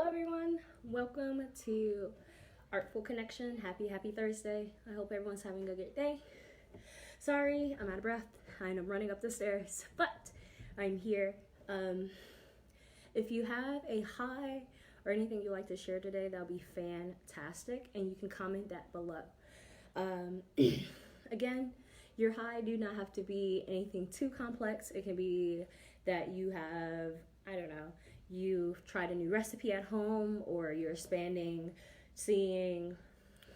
everyone, welcome to Artful Connection. Happy Thursday. I hope everyone's having a good day. Sorry, I'm out of breath and I'm running up the stairs, but I'm here. If you have a hi or anything you'd like to share today, that'll be fantastic, and you can comment that below. Again, your hi do not have to be anything too complex. It can be that you have, I don't know, you've tried a new recipe at home, or you're expanding, seeing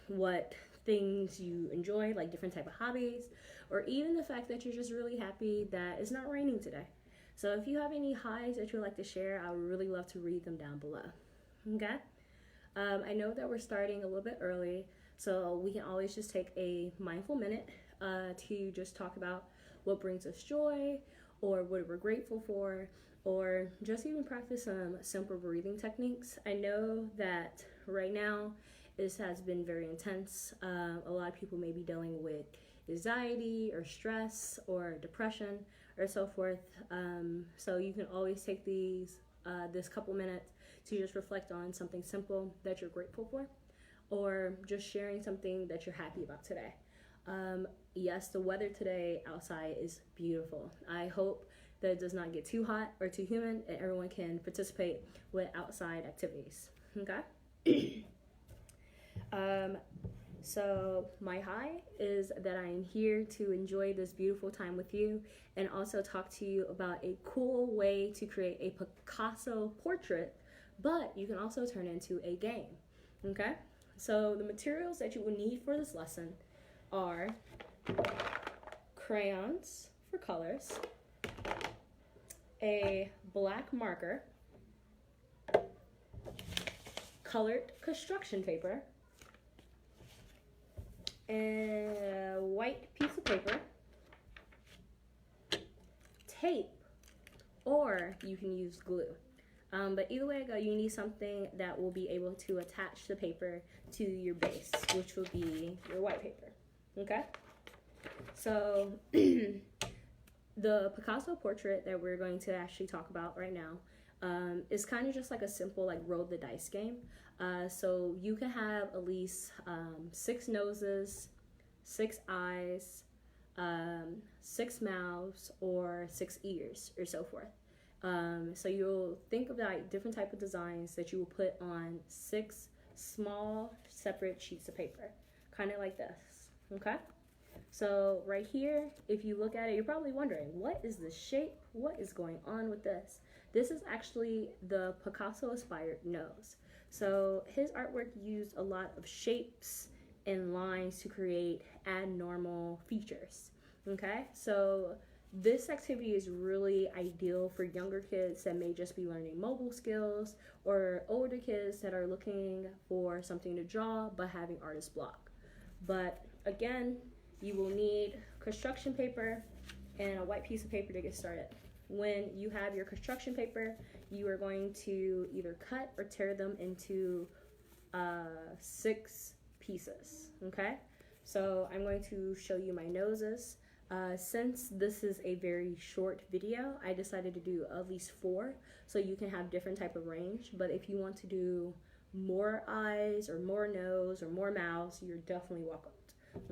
what things you enjoy, like different type of hobbies, or even the fact that you're just really happy that it's not raining today. So if you have any highs that you'd like to share, I would really love to read them down below. Okay? I know that we're starting a little bit early, so we can always just take a mindful minute to just talk about what brings us joy, or what we're grateful for, or just even practice some simple breathing techniques. I know that right now this has been very intense. A lot of people may be dealing with anxiety or stress or depression or so forth. So you can always take this couple minutes to just reflect on something simple that you're grateful for, or just sharing something that you're happy about today. Yes, the weather today outside is beautiful. I hope that it does not get too hot or too humid and everyone can participate with outside activities. Okay? So my hi is that I am here to enjoy this beautiful time with you, and also talk to you about a cool way to create a Picasso portrait, but you can also turn it into a game. Okay? So the materials that you will need for this lesson are crayons for colors, a black marker, colored construction paper, a white piece of paper, tape, or you can use glue. But either way I go, you need something that will be able to attach the paper to your base, which will be your white paper. Okay? So the Picasso portrait that we're going to actually talk about right now is kind of just like a simple roll the dice game. So you can have at least 6 noses, 6 eyes, 6 mouths, or 6 ears, or so forth. So you'll think about different type of designs that you will put on 6 small separate sheets of paper, kind of like this. Okay? So right here, if you look at it, you're probably wondering, what is the shape? What is going on with this? This is actually the Picasso-inspired nose. So his artwork used a lot of shapes and lines to create abnormal features. Okay? So this activity is really ideal for younger kids that may just be learning mobile skills, or older kids that are looking for something to draw but having artist block. But again, you will need construction paper and a white piece of paper to get started. When you have your construction paper, you are going to either cut or tear them into 6 pieces. Okay? So I'm going to show you my noses. Since this is a very short video, I decided to do at least 4, so you can have different type of range. But if you want to do more eyes or more nose or more mouths, you're definitely welcome.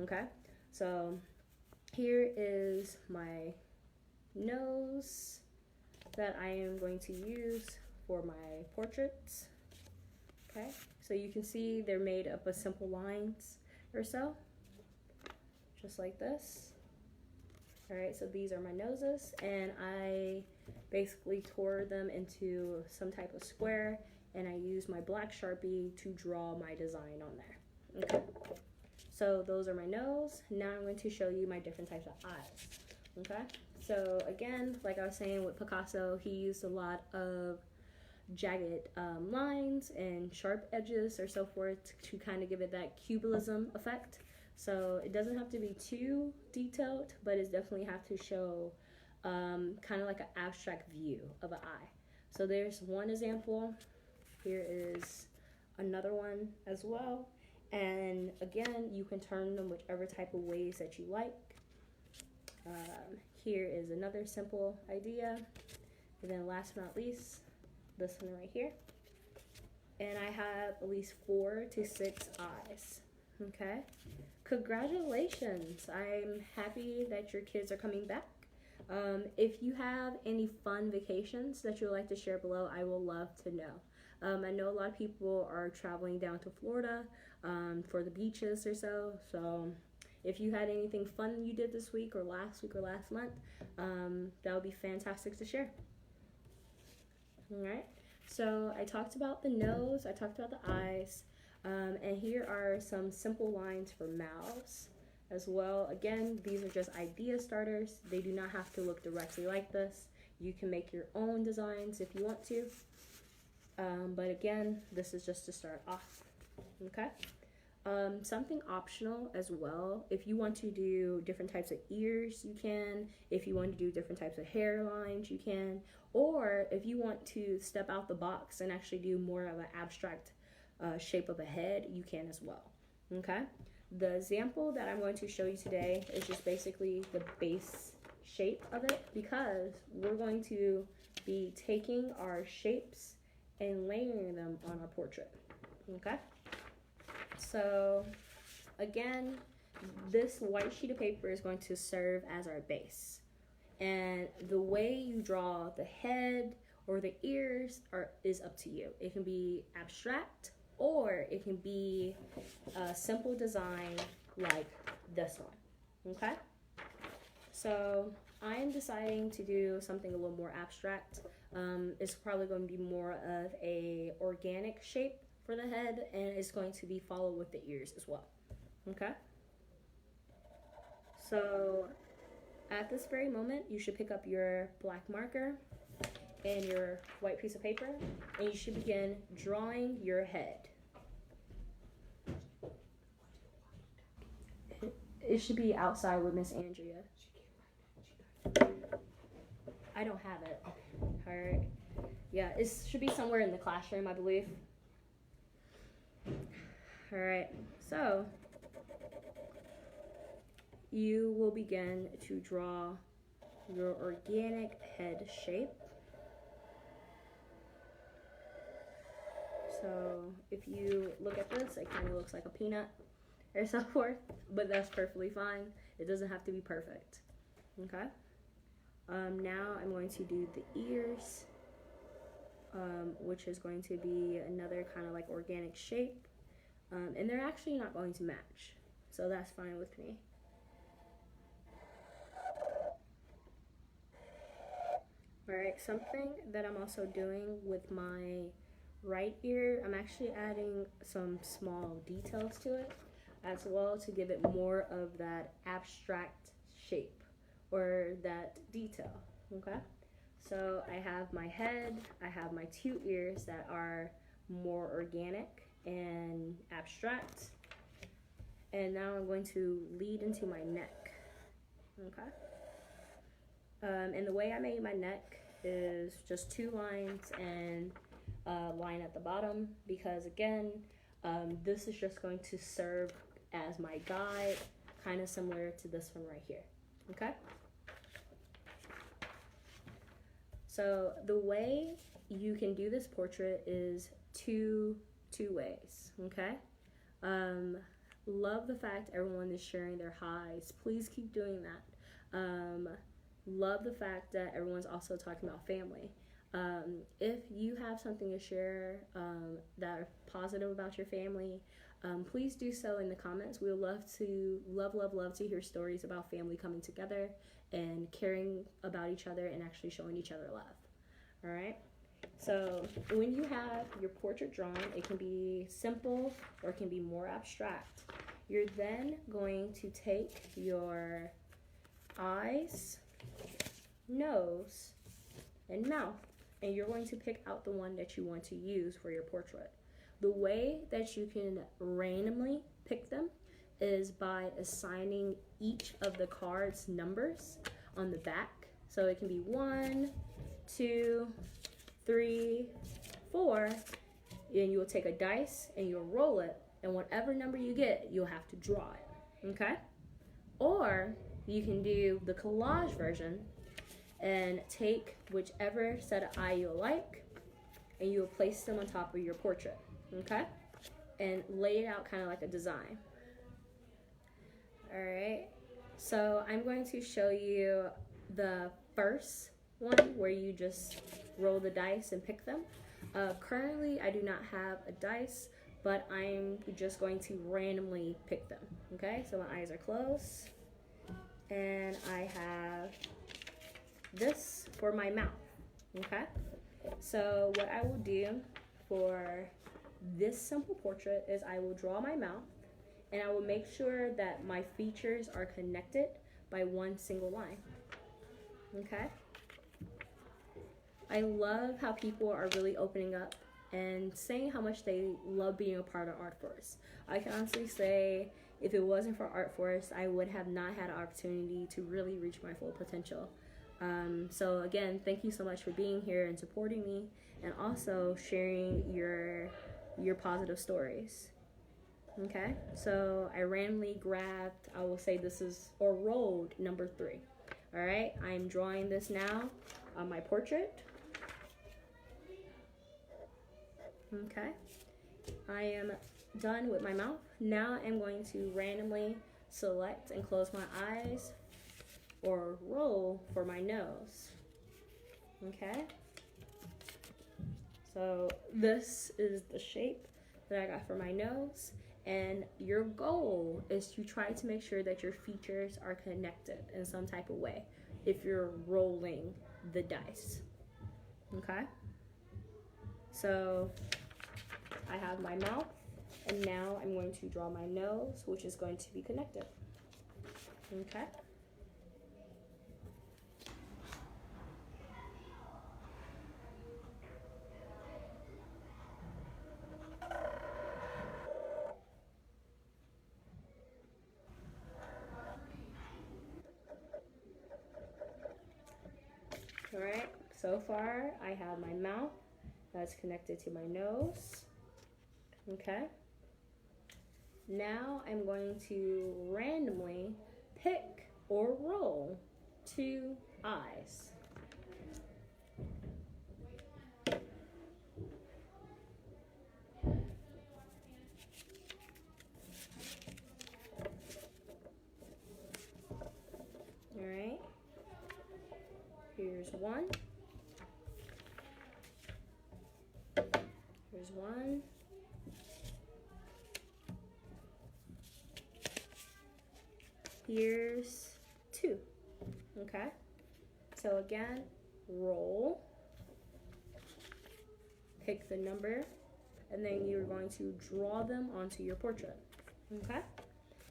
Okay? So here is my nose that I am going to use for my portraits. Okay? So you can see they're made up of simple lines or so, just like this. Alright, so these are my noses, and I basically tore them into some type of square, and I used my black Sharpie to draw my design on there. Okay? So those are my nose. Now I'm going to show you my different types of eyes. Okay? So again, like I was saying with Picasso, he used a lot of jagged lines and sharp edges or so forth to kind of give it that cubism effect. So it doesn't have to be too detailed, but it definitely have to show kind of like an abstract view of an eye. So there's one example. Here is another one as well. And again, you can turn them whichever type of ways that you like. Here is another simple idea. And then last but not least, this one right here. and I have at least 4 to 6 eyes. Okay, congratulations. I'm happy that your kids are coming back. If you have any fun vacations that you would like to share below, I will love to know. I know a lot of people are traveling down to Florida for the beaches or so. So if you had anything fun you did this week or last month, that would be fantastic to share. All right. So I talked about the nose, I talked about the eyes, and here are some simple lines for mouths as well. Again, these are just idea starters. They do not have to look directly like this. You can make your own designs if you want to. But again, this is just to start off. Okay. Something optional as well. If you want to do different types of ears, you can. If you want to do different types of hairlines, you can. Or if you want to step out the box and actually do more of an abstract shape of a head, you can as well. Okay. The example that I'm going to show you today is just basically the base shape of it, because we're going to be taking our shapes and layering them on our portrait. Okay. So again, this white sheet of paper is going to serve as our base. And the way you draw the head or the ears is up to you. It can be abstract, or it can be a simple design like this one. Okay? So I'm deciding to do something a little more abstract. It's probably going to be more of a organic shape for the head, and it's going to be followed with the ears as well. Okay? So at this very moment, you should pick up your black marker and your white piece of paper, and you should begin drawing your head. It should be outside with Miss Andrea. I don't have it. All right. Yeah, it should be somewhere in the classroom, I believe. All right. So you will begin to draw your organic head shape. So if you look at this, it kind of looks like a peanut or so forth, but that's perfectly fine. It doesn't have to be perfect. Okay. Now I'm going to do the ears, which is going to be another kind of like organic shape, and they're actually not going to match, so that's fine with me. Alright, something that I'm also doing with my right ear, I'm actually adding some small details to it as well to give it more of that abstract shape or that detail. Okay, so I have my head, I have my 2 ears that are more organic and abstract, and now I'm going to lead into my neck. Okay. And the way I made my neck is just 2 lines and a line at the bottom, because again, this is just going to serve as my guide, kind of similar to this one right here. Okay. So the way you can do this portrait is two ways. Okay. Love the fact everyone is sharing their highs. Please keep doing that. Love the fact that everyone's also talking about family. If you have something to share that are positive about your family, please do so in the comments. We would love to hear stories about family coming together and caring about each other and actually showing each other love. All right. So when you have your portrait drawn, it can be simple or it can be more abstract. You're then going to take your eyes, nose, and mouth, and you're going to pick out the one that you want to use for your portrait. The way that you can randomly pick them is by assigning each of the cards numbers on the back. So it can be 1, 2, 3, 4, and you will take a dice and you'll roll it, and whatever number you get, you'll have to draw it. Okay? Or you can do the collage version and take whichever set of eye you like, and you'll place them on top of your portrait. okay? And lay it out kind of like a design. All right, so I'm going to show you the first one where you just roll the dice and pick them. Currently, I do not have a dice, but I'm just going to randomly pick them, okay? So my eyes are closed, and I have this for my mouth, okay? So what I will do for this simple portrait is I will draw my mouth, and I will make sure that my features are connected by one single line, okay? I love how people are really opening up and saying how much they love being a part of ArtForce. I can honestly say if it wasn't for ArtForce, I would have not had an opportunity to really reach my full potential. So again, thank you so much for being here and supporting me, and also sharing your positive stories. Okay, so I randomly grabbed, I will say this is, or rolled number 3. All right, I'm drawing this now on my portrait. Okay, I am done with my mouth. Now I'm going to randomly select and close my eyes or roll for my nose. Okay, so this is the shape that I got for my nose, and your goal is to try to make sure that your features are connected in some type of way if you're rolling the dice. Okay, so I have my mouth, and now I'm going to draw my nose, which is going to be connected. Okay. All right, so far I have my mouth that's connected to my nose. Okay. Now I'm going to randomly pick or roll 2 eyes. All right. Here's one. Here's one. Here's 2. Okay. So again, roll, pick the number, and then you're going to draw them onto your portrait. Okay.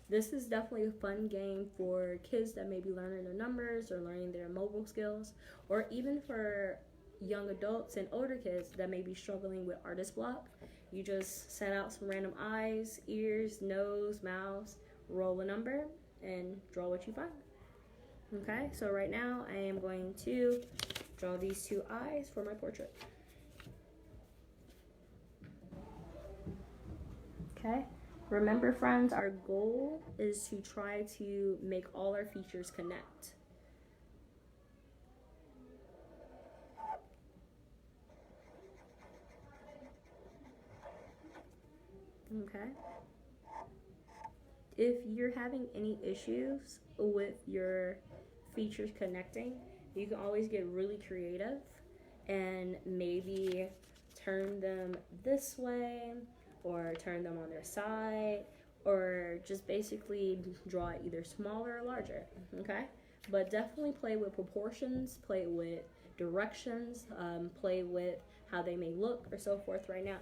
This is definitely a fun game for kids that may be learning their numbers or learning their mobile skills, or even for young adults and older kids that may be struggling with artist block. You just set out some random eyes, ears, nose, mouth, roll a number, and draw what you find. Okay, so right now I am going to draw these 2 eyes for my portrait. Okay. Remember, friends, our goal is to try to make all our features connect. Okay. If you're having any issues with your features connecting, you can always get really creative and maybe turn them this way, or turn them on their side, or just basically draw it either smaller or larger, okay? But definitely play with proportions, play with directions, play with how they may look or so forth right now.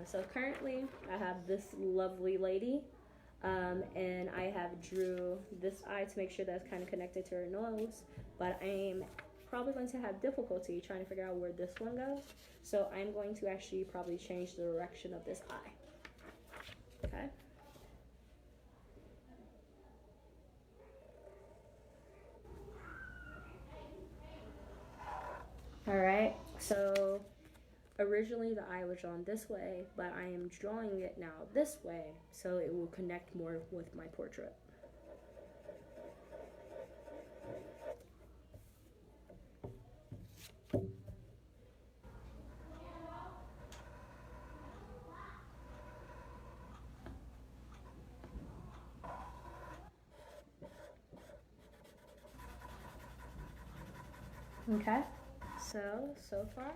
So currently I have this lovely lady, and I have drew this eye to make sure that's kind of connected to her nose, but I'm probably going to have difficulty trying to figure out where this one goes. So I'm going to actually probably change the direction of this eye. Okay. All right, so originally the eye was drawn this way, but I am drawing it now this way so it will connect more with my portrait. Okay, so far,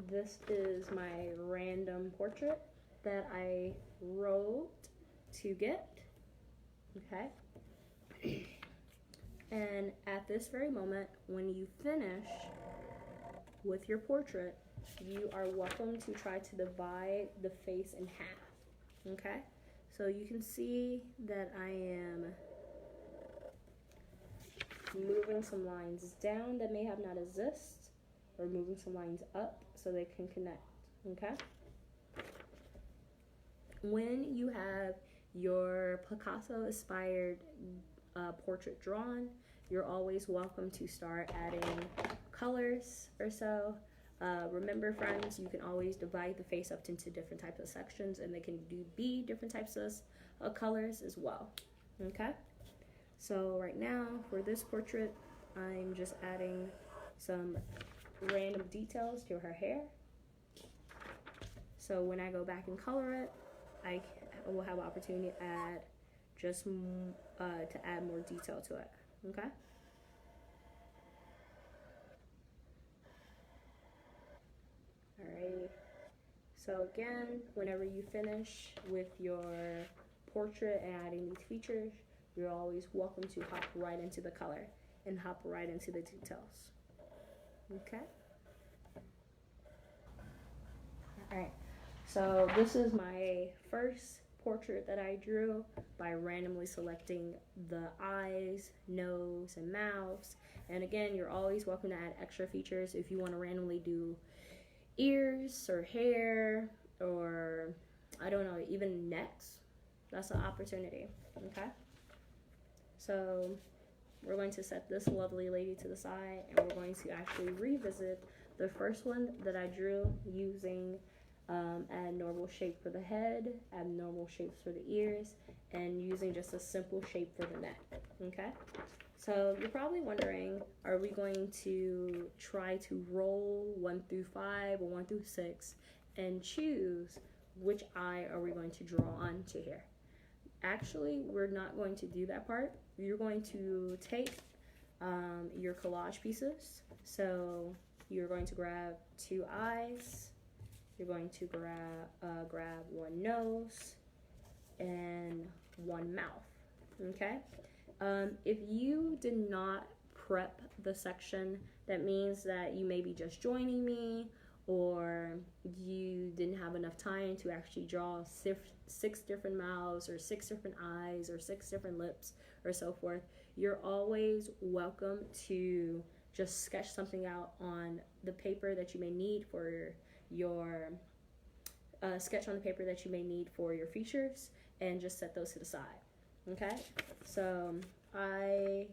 this is my random portrait that I wrote to get. Okay. And at this very moment, when you finish with your portrait, you are welcome to try to divide the face in half. Okay? So you can see that I am moving some lines down that may have not exist, or moving some lines up so they can connect. Okay? When you have your Picasso inspired portrait drawn, you're always welcome to start adding colors or so. Remember, friends, you can always divide the face up into different types of sections, and they can be different types of colors as well. Okay, so right now for this portrait, I'm just adding some random details to her hair. So when I go back and color it, I will have an opportunity to add to add more detail to it. Okay. Alrighty. So again, whenever you finish with your portrait and adding these features, you're always welcome to hop right into the color and hop right into the details. Okay. Alright. So this is my first portrait that I drew by randomly selecting the eyes, nose, and mouths. And again, you're always welcome to add extra features if you want to randomly do ears or hair, or I don't know, even necks. That's an opportunity. Okay, so we're going to set this lovely lady to the side, and we're going to actually revisit the first one that I drew using abnormal shape for the head, abnormal shapes for the ears, and using just a simple shape for the neck. Okay, so you're probably wondering, are we going to try to roll 1 through 5 or 1 through 6 and choose which eye are we going to draw onto here? Actually, we're not going to do that part. You're going to take your collage pieces. So you're going to grab 2 eyes. You're going to grab 1 nose and 1 mouth. Okay. If you did not prep the section, that means that you may be just joining me, or you didn't have enough time to actually draw 6 different mouths, or 6 different eyes, or 6 different lips, or so forth. You're always welcome to just sketch something out on the paper that you may need for your sketch on the paper that you may need for your features, and just set those to the side. Okay, so I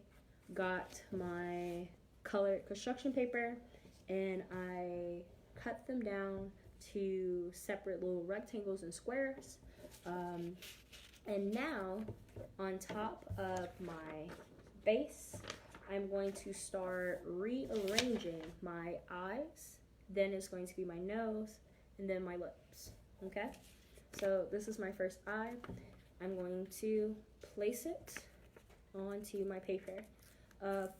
got my colored construction paper and I cut them down to separate little rectangles and squares. And now on top of my base, I'm going to start rearranging my eyes. Then it's going to be my nose, and then my lips. Okay, so this is my first eye. I'm going to place it onto my paper.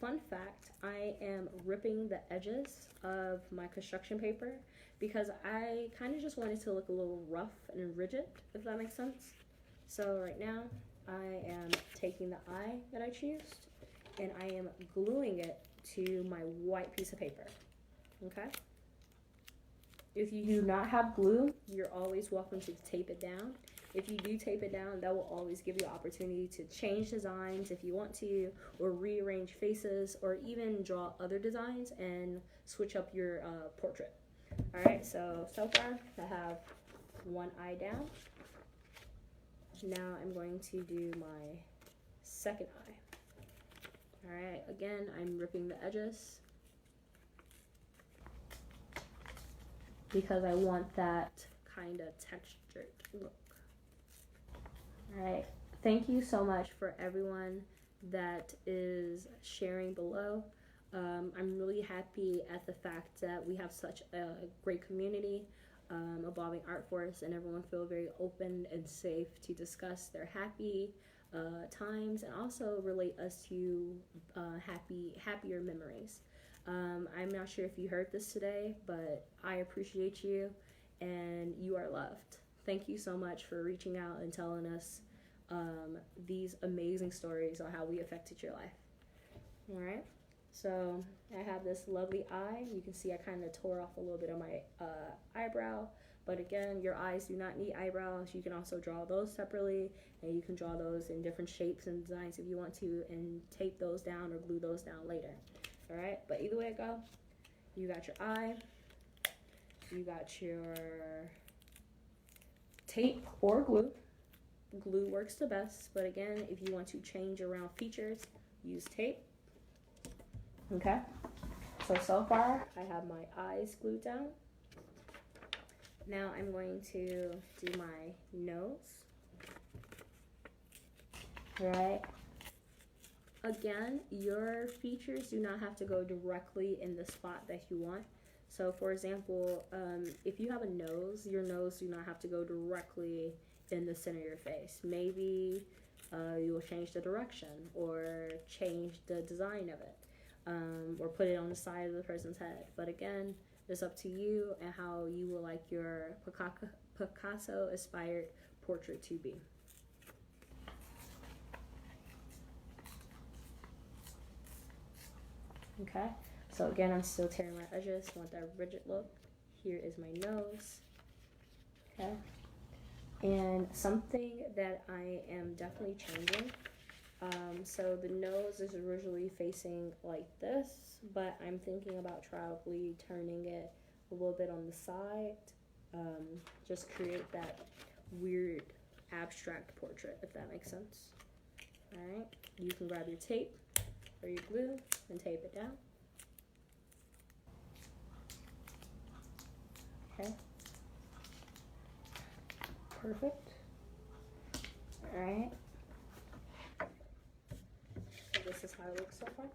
Fun fact, I am ripping the edges of my construction paper because I kind of just want it to look a little rough and rigid, if that makes sense. So right now, I am taking the eye that I chose and I am gluing it to my white piece of paper. Okay? If you do not have glue, you're always welcome to tape it down. If you do tape it down, that will always give you an opportunity to change designs if you want to, or rearrange faces, or even draw other designs and switch up your portrait. Alright, so far I have 1 eye down. Now I'm going to do my second eye. Alright, again, I'm ripping the edges because I want that kind of textured look. Alright, thank you so much for everyone that is sharing below. I'm really happy at the fact that we have such a great community, Evolving Art Force, and everyone feel very open and safe to discuss their happy times and also relate us to happier memories. I'm not sure if you heard this today, but I appreciate you and you are loved. Thank you so much for reaching out and telling us these amazing stories on how we affected your life. All right. So I have this lovely eye. You can see I kind of tore off a little bit of my eyebrow. But again, your eyes do not need eyebrows. You can also draw those separately, and you can draw those in different shapes and designs if you want to, and tape those down or glue those down later. All right, but either way it go, you got your eye, you got your tape or glue. Glue works the best, but again, if you want to change around features, use tape. Okay, so far I have my eyes glued down. Now I'm going to do my nose. All right. Again, your features do not have to go directly in the spot that you want. So for example, if you have a nose, your nose do not have to go directly in the center of your face. Maybe you will change the direction or change the design of it, or put it on the side of the person's head. But again, it's up to you and how you would like your Picasso inspired portrait to be. Okay, so again, I'm still tearing my edges. I want that rigid look. Here is my nose. Okay, and something that I am definitely changing. So the nose is originally facing like this, but I'm thinking about probably turning it a little bit on the side. Just create that weird abstract portrait, if that makes sense. All right, you can grab your tape or your glue and tape it down. Okay, perfect. All right, so this is how it looks so far.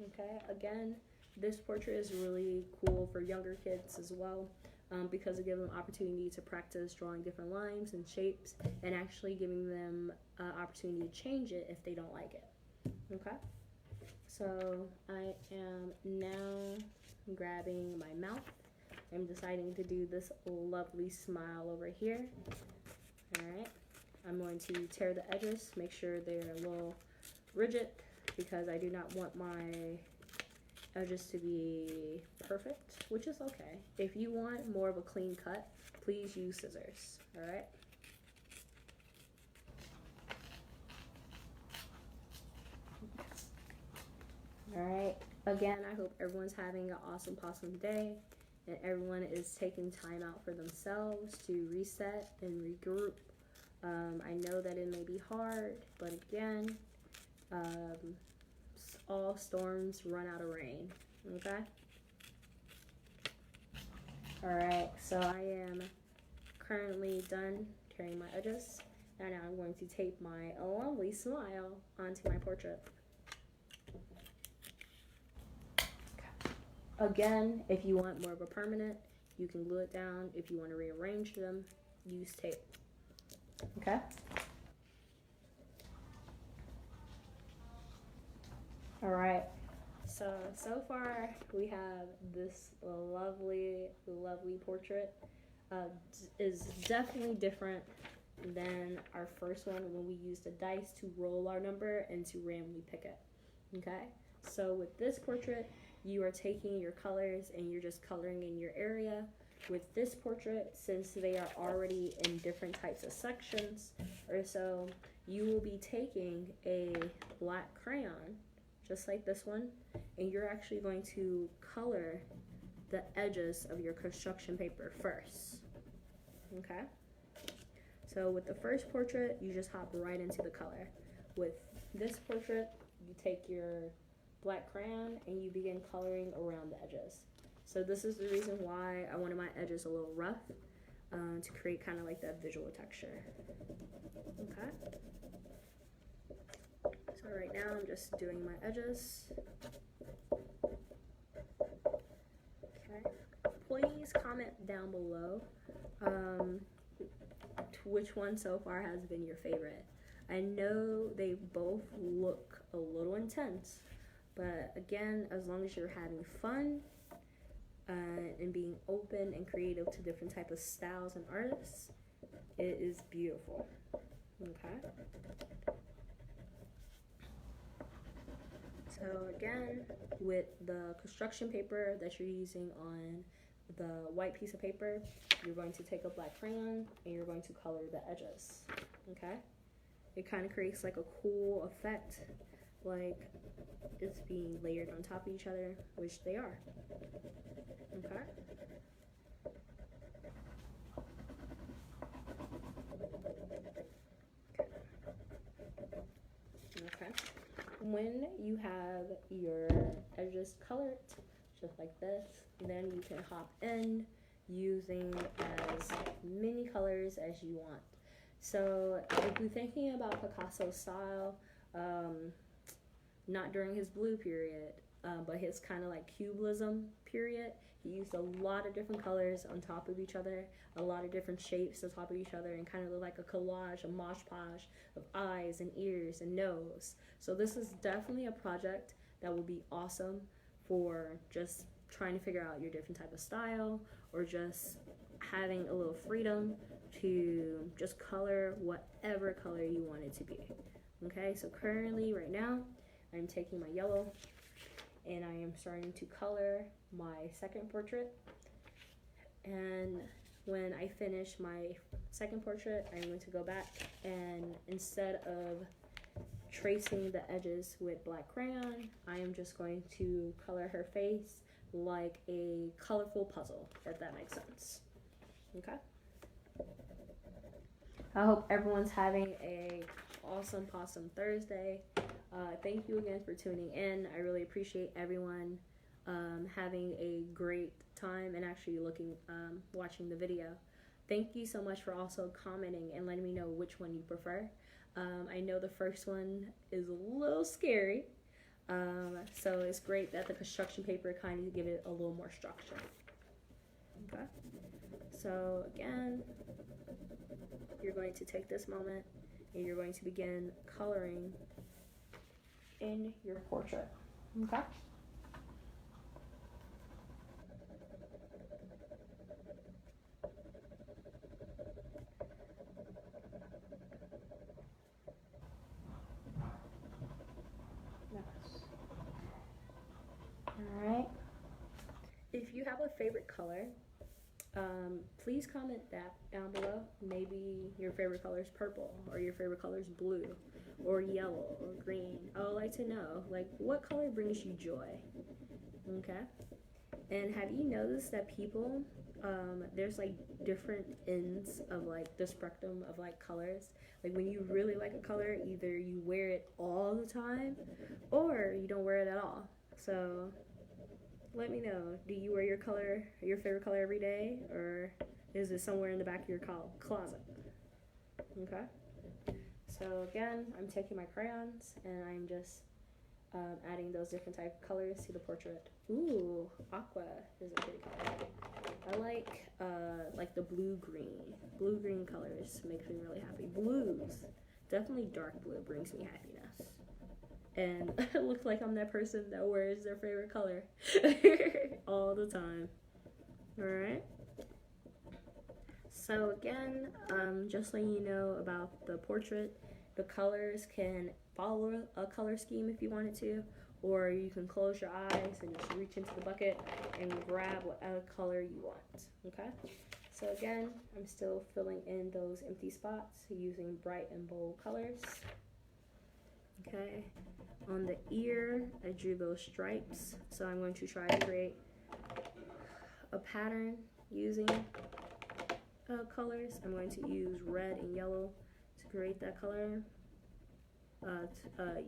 Okay, again, this portrait is really cool for younger kids as well, because it gives them opportunity to practice drawing different lines and shapes, and actually giving them an opportunity to change it if they don't like it. Okay, so I am now grabbing my mouth. I'm deciding to do this lovely smile over here. All right, I'm going to tear the edges, make sure they're a little rigid, because I do not want my edges to be perfect, which is okay. If you want more of a clean cut, please use scissors. All right. All right, again, I hope everyone's having an awesome day, and everyone is taking time out for themselves to reset and regroup. I know that it may be hard, but again, all storms run out of rain. Okay? All right, so I am currently done tearing my edges, and now I'm going to tape my lovely smile onto my portrait. Again, if you want more of a permanent, you can glue it down. If you want to rearrange them, use tape. Okay? All right. So far we have this lovely portrait. Is definitely different than our first one when we used the dice to roll our number and to randomly pick it. Okay? So with this portrait, you are taking your colors and you're just coloring in your area. With this portrait, since they are already in different types of sections or so, you will be taking a black crayon, just like this one, and you're actually going to color the edges of your construction paper first. Okay? So with the first portrait, you just hop right into the color. With this portrait, you take your black crayon and you begin coloring around the edges. So this is the reason why I wanted my edges a little rough, to create kind of like that visual texture. Okay. So right now I'm just doing my edges. Okay. Please comment down below which one so far has been your favorite. I know they both look a little intense, But again, as long as you're having fun and being open and creative to different type of styles and artists, it is beautiful. Okay. So again, with the construction paper that you're using on the white piece of paper, you're going to take a black crayon and you're going to color the edges. Okay. It kind of creates like a cool effect, like it's being layered on top of each other, which they are. Okay. Okay. When you have your edges colored, just like this, then you can hop in using as many colors as you want. So if you're thinking about Picasso's style, not during his blue period, but his kind of like cubism period, he used a lot of different colors on top of each other, a lot of different shapes on top of each other, and kind of look like a collage, a mosh podge of eyes and ears and nose. So this is definitely a project that will be awesome for just trying to figure out your different type of style, or just having a little freedom to just color whatever color you want it to be. Okay, so currently right now I'm taking my yellow and I am starting to color my second portrait. And when I finish my second portrait, I'm going to go back and instead of tracing the edges with black crayon, I am just going to color her face like a colorful puzzle, if that makes sense. Okay? I hope everyone's having a awesome Thursday. Thank you again for tuning in. I really appreciate everyone having a great time and actually watching the video. Thank you so much for also commenting and letting me know which one you prefer. I know the first one is a little scary, so it's great that the construction paper kind of give it a little more structure. Okay, so again, you're going to take this moment and you're going to begin coloring in your portrait. Okay. Alright. If you have a favorite color, please comment that down below. Maybe your favorite color is purple, or your favorite color is blue, or yellow, or green. I would like to know, like, what color brings you joy? Okay. And have you noticed that people, there's like different ends of like the spectrum of like colors. Like when you really like a color, either you wear it all the time or you don't wear it at all. So let me know, do you wear your favorite color every day, or is it somewhere in the back of your closet? Okay. So again, I'm taking my crayons and I'm just adding those different type of colors to the portrait. Ooh, aqua is a pretty color. I like the blue-green. Blue-green colors makes me really happy. Blues, definitely dark blue brings me happiness. And it looks like I'm that person that wears their favorite color all the time. Alright. So again, just letting you know about the portrait, the colors can follow a color scheme if you wanted to, or you can close your eyes and just reach into the bucket and grab whatever color you want. Okay? So again, I'm still filling in those empty spots using bright and bold colors. Okay. On the ear, I drew those stripes, so I'm going to try to create a pattern using colors. I'm going to use red and yellow to create that color.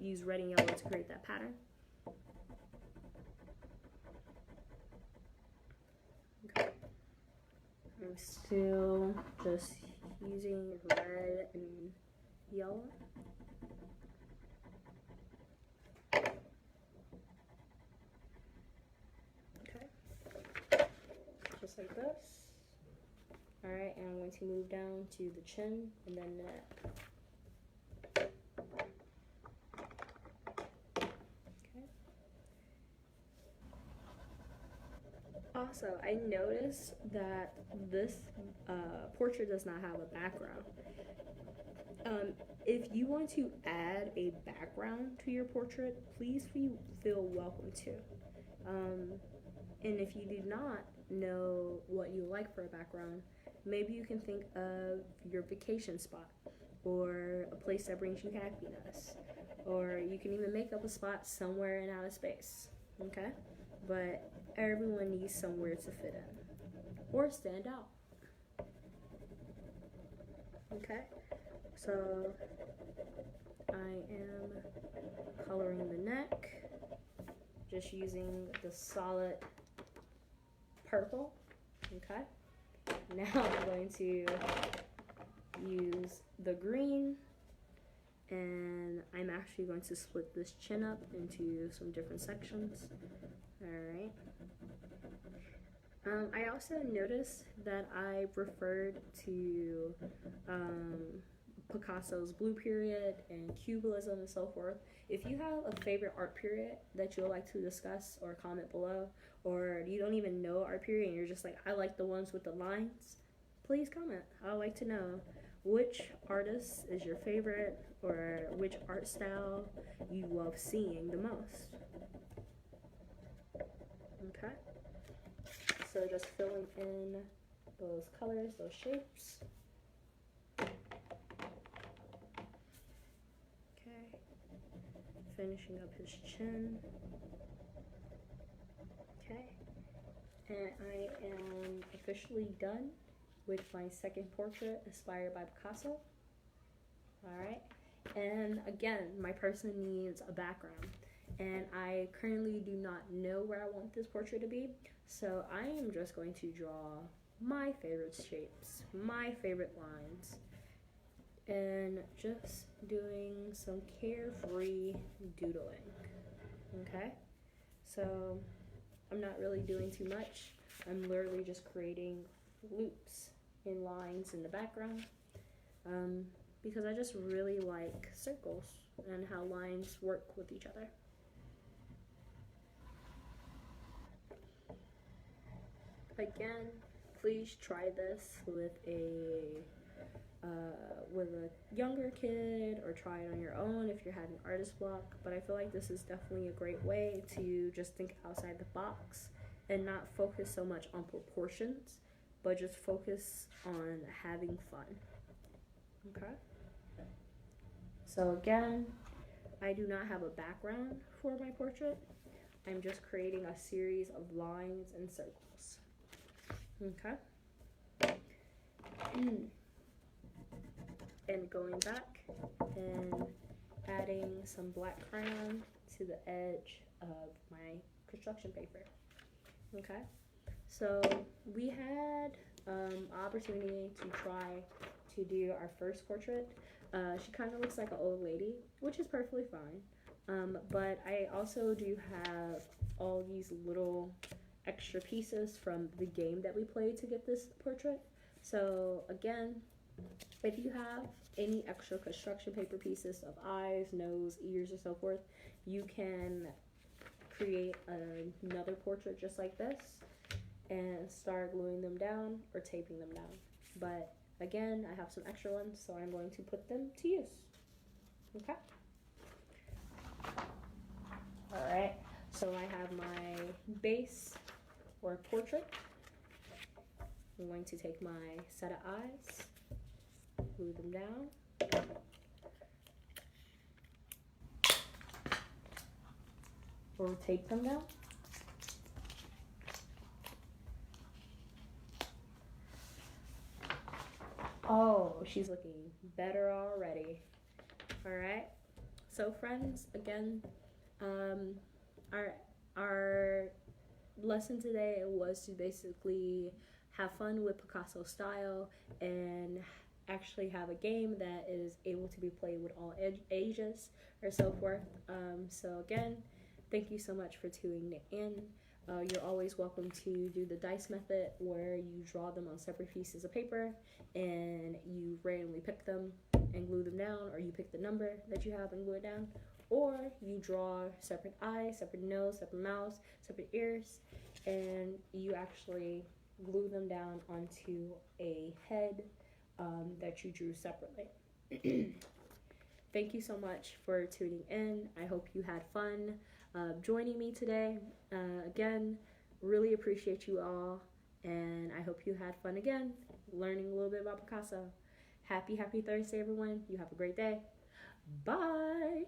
Use red and yellow to create that pattern. Okay. I'm still just using red and yellow. Just like this. Alright, and I'm going to move down to the chin and then neck. Okay. Also, I noticed that this portrait does not have a background. If you want to add a background to your portrait, please feel welcome to. And if you do not know what you like for a background, maybe you can think of your vacation spot or a place that brings you happiness, or you can even make up a spot somewhere in outer space, okay? But everyone needs somewhere to fit in or stand out, okay? So I am coloring the neck, just using the solid purple, okay? Now I'm going to use the green, and I'm actually going to split this chin up into some different sections. Alright. I also noticed that I referred to Picasso's Blue Period and Cubism and so forth. If you have a favorite art period that you would like to discuss or comment below, or you don't even know art period and you're just like, I like the ones with the lines, please comment. I'd like to know which artist is your favorite or which art style you love seeing the most. Okay, so just filling in those colors, those shapes. Finishing up his chin. Okay, and I am officially done with my second portrait inspired by Picasso. Alright, and again, my person needs a background, and I currently do not know where I want this portrait to be, so I am just going to draw my favorite shapes, my favorite lines, and just doing some carefree doodling. Okay, so I'm not really doing too much. I'm literally just creating loops in lines in the background, because I just really like circles and how lines work with each other. Again, please try this with a younger kid, or try it on your own if you're having artist block. But I feel like this is definitely a great way to just think outside the box and not focus so much on proportions, but just focus on having fun. Okay, so again, I do not have a background for my portrait. I'm just creating a series of lines and circles. Okay. And going back and adding some black crayon to the edge of my construction paper. Okay, so we had opportunity to try to do our first portrait. She kind of looks like an old lady, which is perfectly fine, but I also do have all these little extra pieces from the game that we played to get this portrait. So again, if you have any extra construction paper pieces of eyes, nose, ears, or so forth, you can create another portrait just like this and start gluing them down or taping them down. But again, I have some extra ones, so I'm going to put them to use. Okay? Alright, so I have my base or portrait. I'm going to take my set of eyes, glue them down. Or tape them down. Oh, she's looking better already. Alright, so friends, again, our lesson today was to basically have fun with Picasso style and actually have a game that is able to be played with all ages or so forth. So again, thank you so much for tuning in. You're always welcome to do the dice method, where you draw them on separate pieces of paper and you randomly pick them and glue them down, or you pick the number that you have and glue it down, or you draw separate eyes, separate nose, separate mouths, separate ears, and you actually glue them down onto a head that you drew separately. Thank you so much for tuning in. I hope you had fun joining me today. Again, really appreciate you all, and I hope you had fun again learning a little bit about Picasso. Happy Thursday, everyone. You have a great day. Bye.